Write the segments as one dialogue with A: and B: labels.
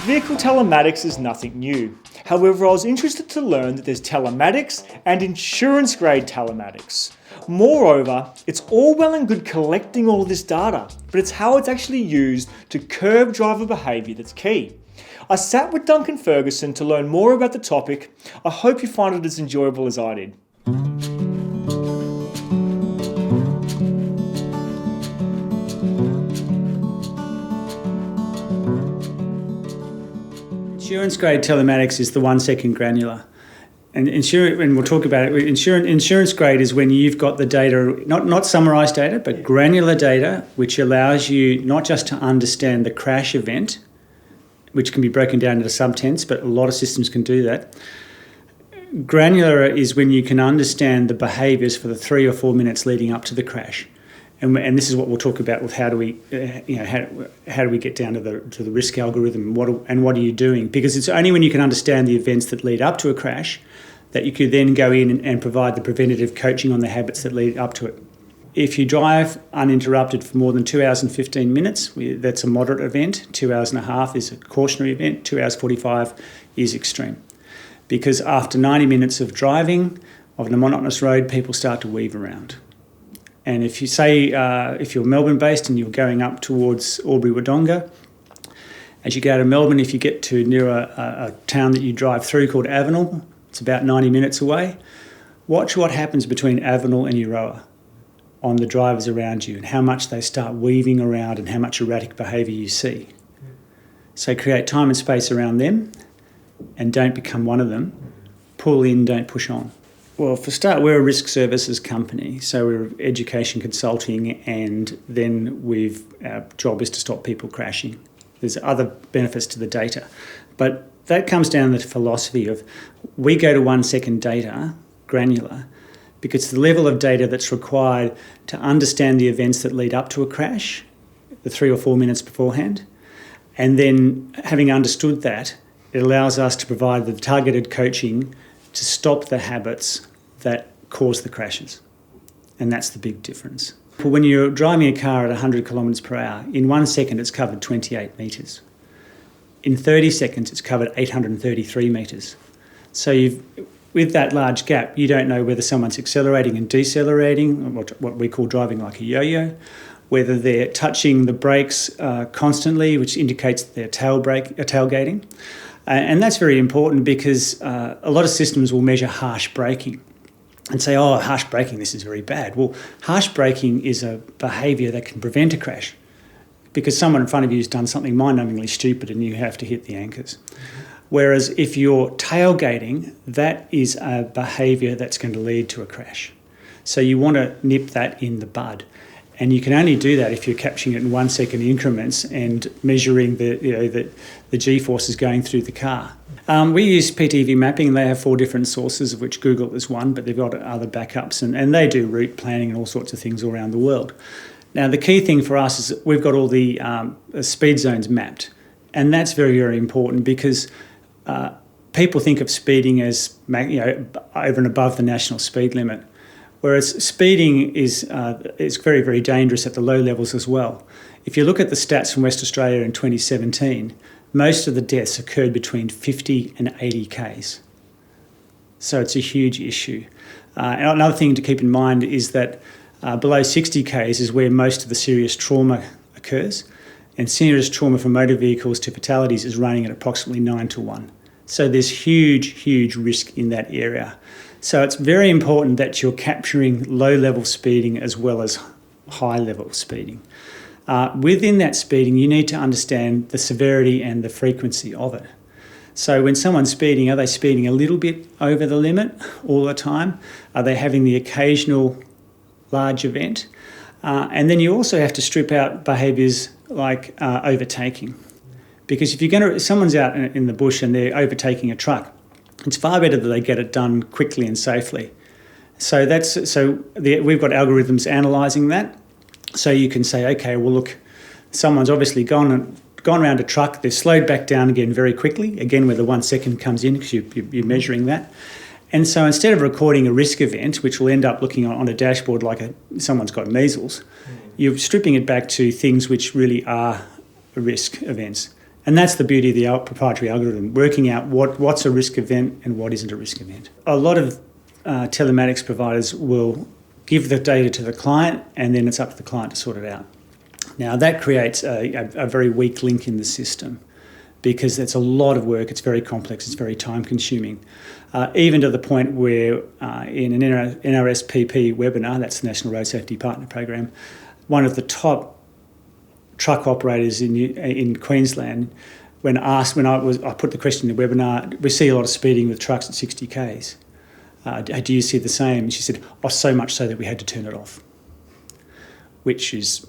A: Vehicle telematics is nothing new. However, I was interested to learn that there's telematics and insurance-grade telematics. Moreover, it's all well and good collecting all of this data, but it's how it's actually used to curb driver behaviour that's key. I sat with Duncan Ferguson to learn more about the topic. I hope you find it as enjoyable as I did.
B: Insurance-grade telematics is the 1 second granular. And we'll talk about it. Insurance-grade is when you've got the data, not summarised data, but granular data, which allows you not just to understand the crash event, which can be broken down into subtense, but a lot of systems can do that. Granular is when you can understand the behaviours for the 3 or 4 minutes leading up to the crash. And this is what we'll talk about with how do we get down to the risk algorithm and what are you doing? Because it's only when you can understand the events that lead up to a crash that you could then go in and provide the preventative coaching on the habits that lead up to it. If you drive uninterrupted for more than 2 hours and 15 minutes, that's a moderate event. 2 hours and a half is a cautionary event. 2 hours 45 is extreme. Because after 90 minutes of driving on a monotonous road, people start to weave around. And if you say, if you're Melbourne-based and you're going up towards Albury-Wodonga, as you go out of Melbourne, if you get to near a town that you drive through called Avenel, it's about 90 minutes away, watch what happens between Avenel and Euroa on the drivers around you and how much they start weaving around and how much erratic behaviour you see. So create time and space around them and don't become one of them. Pull in, don't push on. Well, for start, we're a risk services company, so we're education consulting, and then our job is to stop people crashing. There's other benefits to the data, but that comes down to the philosophy of we go to 1 second data, granular, because the level of data that's required to understand the events that lead up to a crash, the 3 or 4 minutes beforehand, and then having understood that, it allows us to provide the targeted coaching to stop the habits that cause the crashes. And that's the big difference. When you're driving a car at 100 kilometres per hour, in 1 second it's covered 28 metres. In 30 seconds it's covered 833 metres. So with that large gap, you don't know whether someone's accelerating and decelerating, what we call driving like a yo-yo, whether they're touching the brakes constantly, which indicates that they're tailgating. And that's very important because a lot of systems will measure harsh braking and say, oh, harsh braking, this is very bad. Well, harsh braking is a behaviour that can prevent a crash because someone in front of you has done something mind-numbingly stupid and you have to hit the anchors. Whereas if you're tailgating, that is a behaviour that's going to lead to a crash. So you want to nip that in the bud. And you can only do that if you're capturing it in 1 second increments and measuring the G-forces going through the car. We use PTV mapping, and they have 4 different sources, of which Google is one, but they've got other backups, and they do route planning and all sorts of things all around the world. Now, the key thing for us is that we've got all the speed zones mapped, and that's very, very important because people think of speeding as over and above the national speed limit. Whereas speeding is very, very dangerous at the low levels as well. If you look at the stats from West Australia in 2017, most of the deaths occurred between 50 and 80 Ks. So it's a huge issue. And another thing to keep in mind is that below 60 Ks is where most of the serious trauma occurs. And serious trauma from motor vehicles to fatalities is running at approximately 9-1. So there's huge, huge risk in that area. So it's very important that you're capturing low-level speeding as well as high-level speeding. Within that speeding, you need to understand the severity and the frequency of it. So when someone's speeding, are they speeding a little bit over the limit all the time? Are they having the occasional large event? And then you also have to strip out behaviours like overtaking. Because if someone's out in the bush and they're overtaking a truck, it's far better that they get it done quickly and safely. So we've got algorithms analysing that. So you can say, okay, well look, someone's obviously gone around a truck, they're slowed back down again very quickly, again where the 1 second comes in because you're measuring that. And so instead of recording a risk event, which will end up looking on a dashboard like someone's got measles, you're stripping it back to things which really are risk events. And that's the beauty of the proprietary algorithm, working out what's a risk event and what isn't a risk event. A lot of telematics providers will give the data to the client, and then it's up to the client to sort it out. Now, that creates a very weak link in the system because it's a lot of work, it's very complex, it's very time-consuming, even to the point where in an NRSPP webinar, that's the National Road Safety Partner Program, one of the top truck operators in Queensland, when I put the question in the webinar, we see a lot of speeding with trucks at 60 k's. Do you see the same? And she said, so much so that we had to turn it off, which is,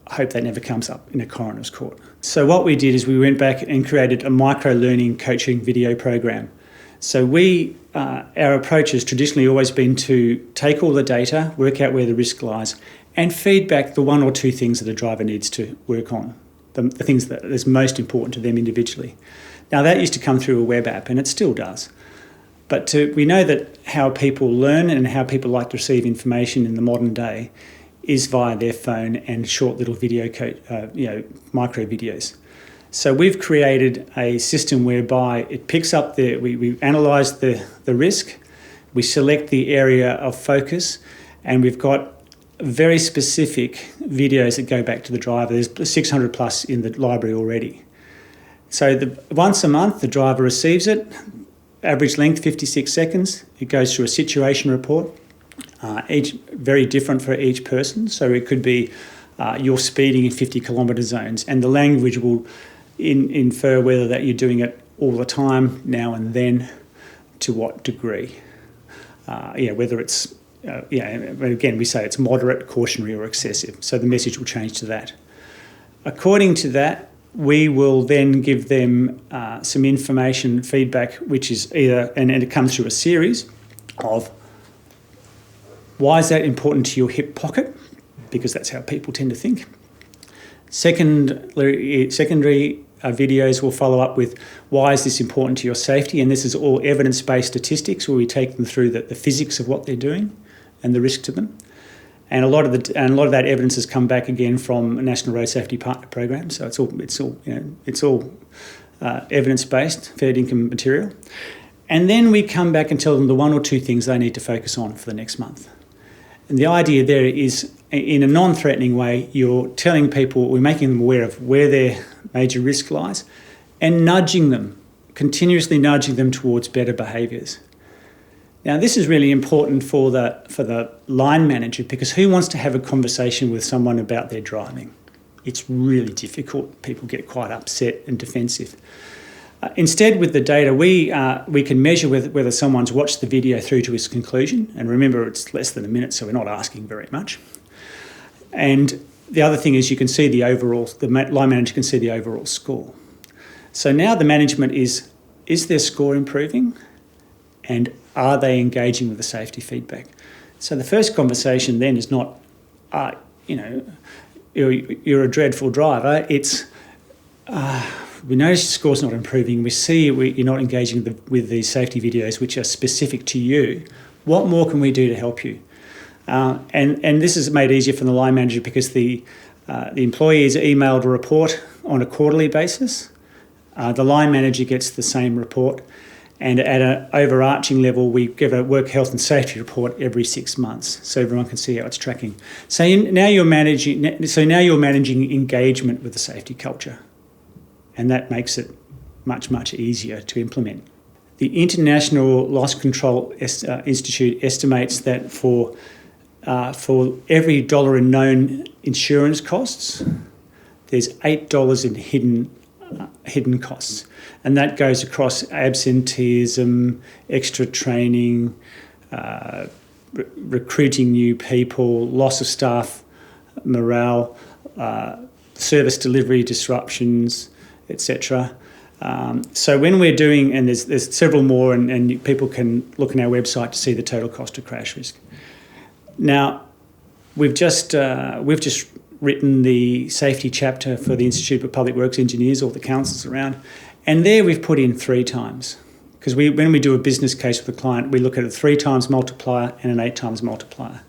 B: I hope that never comes up in a coroner's court. So what we did is we went back and created a micro-learning coaching video program. So our approach has traditionally always been to take all the data, work out where the risk lies, and feed back the one or two things that a driver needs to work on, the things that is most important to them individually. Now, that used to come through a web app, and it still does. But we know that how people learn and how people like to receive information in the modern day is via their phone and short little video, micro videos. So we've created a system whereby it picks up we analyse the risk, we select the area of focus, and we've got very specific videos that go back to the driver. There's 600 plus in the library already. So once a month, the driver receives it, average length 56 seconds. It goes through a situation report, each very different for each person. So it could be you're speeding in 50 kilometre zones, and the language will infer whether that you're doing it all the time, now and then, to what degree. Whether it's again, we say it's moderate, cautionary or excessive. So the message will change to that. According to that, we will then give them some information, feedback, which is and it comes through a series of why is that important to your hip pocket, because that's how people tend to think. Secondary videos will follow up with why is this important to your safety, and this is all evidence-based statistics where we take them through the physics of what they're doing and the risk to them. And a lot of that evidence has come back again from a National Road Safety Partner Program. So it's all evidence-based, fair income material. And then we come back and tell them the one or two things they need to focus on for the next month. And the idea there is, in a non-threatening way, you're telling people, we're making them aware of where their major risk lies, and continuously nudging them towards better behaviours. Now, this is really important for the line manager, because who wants to have a conversation with someone about their driving? It's really difficult. People get quite upset and defensive. Instead, with the data, we can measure whether someone's watched the video through to its conclusion. And remember, it's less than a minute, so we're not asking very much. And the other thing is the line manager can see the overall score. So now the management is their score improving? And are they engaging with the safety feedback? So the first conversation then is not, you're a dreadful driver. It's, we notice your score's not improving. We see you're not engaging with these safety videos which are specific to you. What more can we do to help you? And this is made easier for the line manager because the employee is emailed a report on a quarterly basis. The line manager gets the same report. And at an overarching level, we give a work health and safety report every 6 months, so everyone can see how it's tracking. So now you're managing engagement with the safety culture, and that makes it much, much easier to implement. The International Loss Control Institute estimates that for every dollar in known insurance costs, there's $8 in hidden costs. And that goes across absenteeism, extra training, recruiting new people, loss of staff morale, service delivery disruptions, etc. So when we're doing, and there's several more, and people can look on our website to see the total cost of crash risk. Now, we've just written the safety chapter for the Institute of Public Works Engineers, all the councils around. And there we've put in 3 times. Because when we do a business case with a client, we look at a 3 times multiplier and an 8 times multiplier.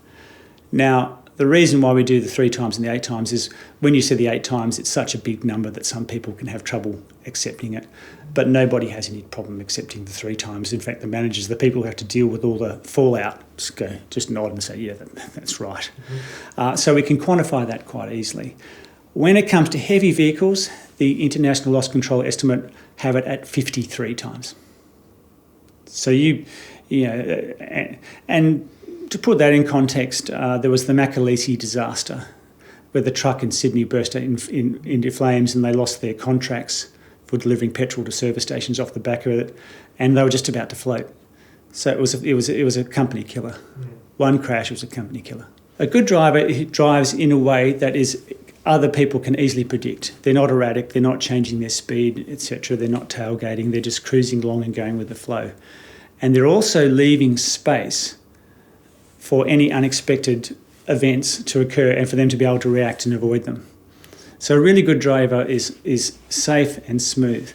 B: Now, The reason why we do the 3 times and the 8 times is when you say the 8 times, it's such a big number that some people can have trouble accepting it. But nobody has any problem accepting the 3 times. In fact, the managers, the people who have to deal with all the fallout, just nod and say, yeah, that's right. So we can quantify that quite easily. When it comes to heavy vehicles, the International Loss Control estimate have it at 53 times. So and to put that in context, there was the Macalese disaster where the truck in Sydney burst into flames and they lost their contracts for delivering petrol to service stations off the back of it, and they were just about to float. So it was a company killer. One crash was a company killer. A good driver drives in a way that is other people can easily predict. They're not erratic, they're not changing their speed, etc. They're not tailgating, they're just cruising along and going with the flow. And they're also leaving space for any unexpected events to occur and for them to be able to react and avoid them. So a really good driver is safe and smooth.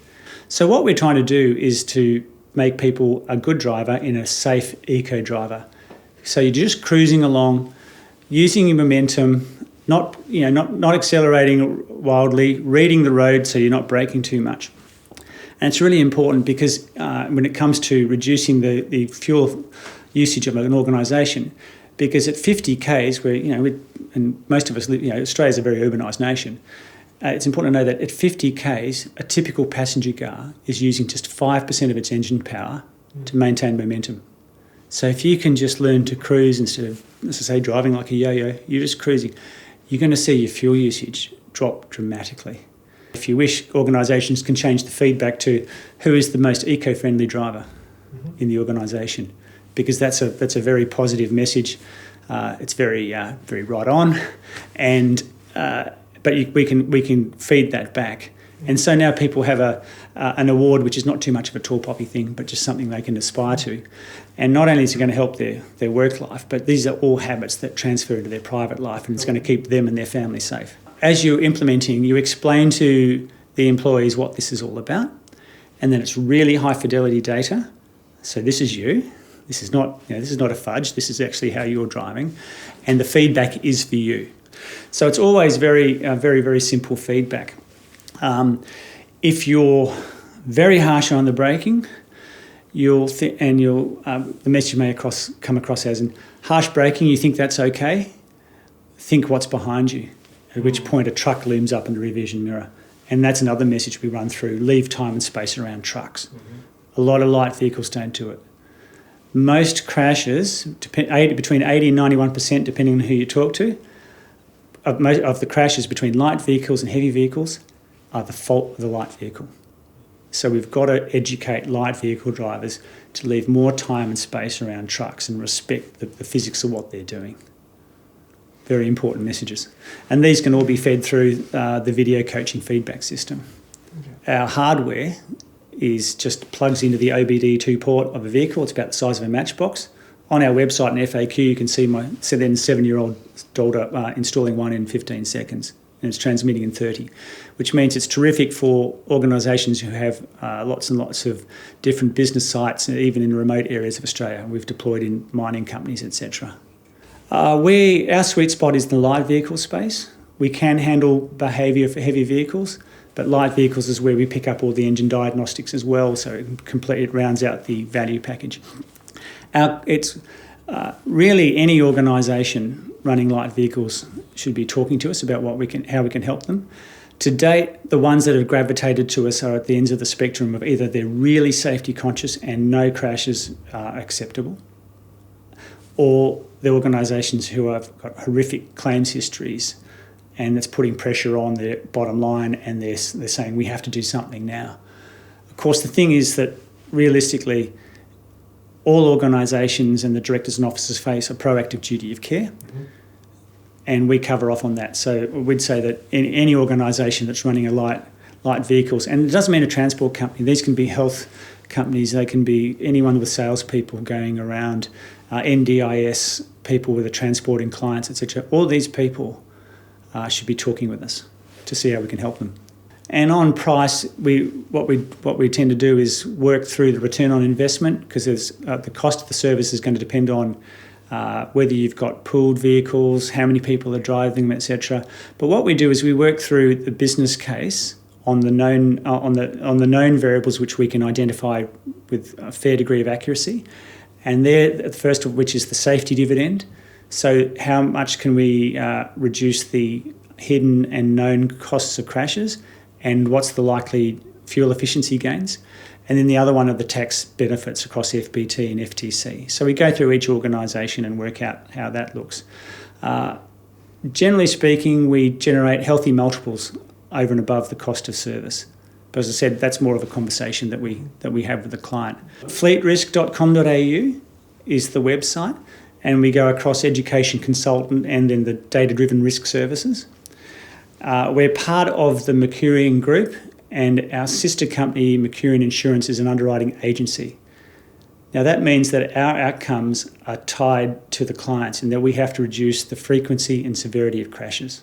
B: So what we're trying to do is to make people a good driver in a safe eco driver. So you're just cruising along, using your momentum, not accelerating wildly, reading the road so you're not braking too much. And it's really important because when it comes to reducing the fuel usage of an organisation, because at 50 k's, where and most of us live, Australia's a very urbanised nation. It's important to know that at 50 k's, a typical passenger car is using just 5% of its engine power to maintain momentum. So if you can just learn to cruise instead of, let's say, driving like a yo-yo, you're just cruising, you're going to see your fuel usage drop dramatically. If you wish, organisations can change the feedback to who is the most eco-friendly driver in the organisation, because that's a very positive message. It's very right on, and but we can feed that back. And so now people have an award which is not too much of a tall poppy thing, but just something they can aspire to. And not only is it going to help their work life, but these are all habits that transfer into their private life, and it's going to keep them and their family safe. As you're implementing, you explain to the employees what this is all about, and then it's really high fidelity data. So this is you. This is not a fudge. This is actually how you're driving, and the feedback is for you. So it's always very, very simple feedback. If you're very harsh on the braking, the message may come across as in harsh braking. You think that's okay? Think what's behind you. At which point a truck looms up in the rear vision mirror, and that's another message we run through. Leave time and space around trucks. A lot of light vehicles don't do it. Most crashes, between 80 and 91%, depending on who you talk to, of the crashes between light vehicles and heavy vehicles are the fault of the light vehicle. So we've got to educate light vehicle drivers to leave more time and space around trucks and respect the physics of what they're doing. Very important messages. And these can all be fed through the video coaching feedback system. Okay. Our hardware just plugs into the OBD2 port of a vehicle. It's about the size of a matchbox. On our website and FAQ, you can see my 7-year-old daughter installing one in 15 seconds, and it's transmitting in 30, which means it's terrific for organisations who have lots and lots of different business sites, even in remote areas of Australia. We've deployed in mining companies, etc. Our sweet spot is the light vehicle space. We can handle behaviour for heavy vehicles, but light vehicles is where we pick up all the engine diagnostics as well, so it rounds out the value package. It's really any organisation running light vehicles should be talking to us about how we can help them. To date, the ones that have gravitated to us are at the ends of the spectrum of either they're really safety conscious and no crashes are acceptable, or the organisations who have got horrific claims histories and it's putting pressure on their bottom line, and they're saying we have to do something now. Of course, the thing is that realistically, all organisations and the directors and officers face a proactive duty of care, and we cover off on that. So we'd say that in any organisation that's running a light vehicles, and it doesn't mean a transport company, these can be health companies, they can be anyone with salespeople going around, NDIS, people with transporting clients, etc. All these people should be talking with us to see how we can help them. And on price, what we tend to do is work through the return on investment, because the cost of the service is going to depend on whether you've got pooled vehicles, how many people are driving them, etc. But what we do is we work through the business case on the known variables which we can identify with a fair degree of accuracy, and there, the first of which is the safety dividend. So how much can we reduce the hidden and known costs of crashes, and what's the likely fuel efficiency gains? And then the other one are the tax benefits across FBT and FTC. So we go through each organisation and work out how that looks. Generally speaking, we generate healthy multiples over and above the cost of service. But as I said, that's more of a conversation that we have with the client. FleetRisk.com.au is the website, and we go across education consultant and then the data-driven risk services. We're part of the Mercurian Group, and our sister company, Mercurian Insurance, is an underwriting agency. Now that means that our outcomes are tied to the clients and that we have to reduce the frequency and severity of crashes.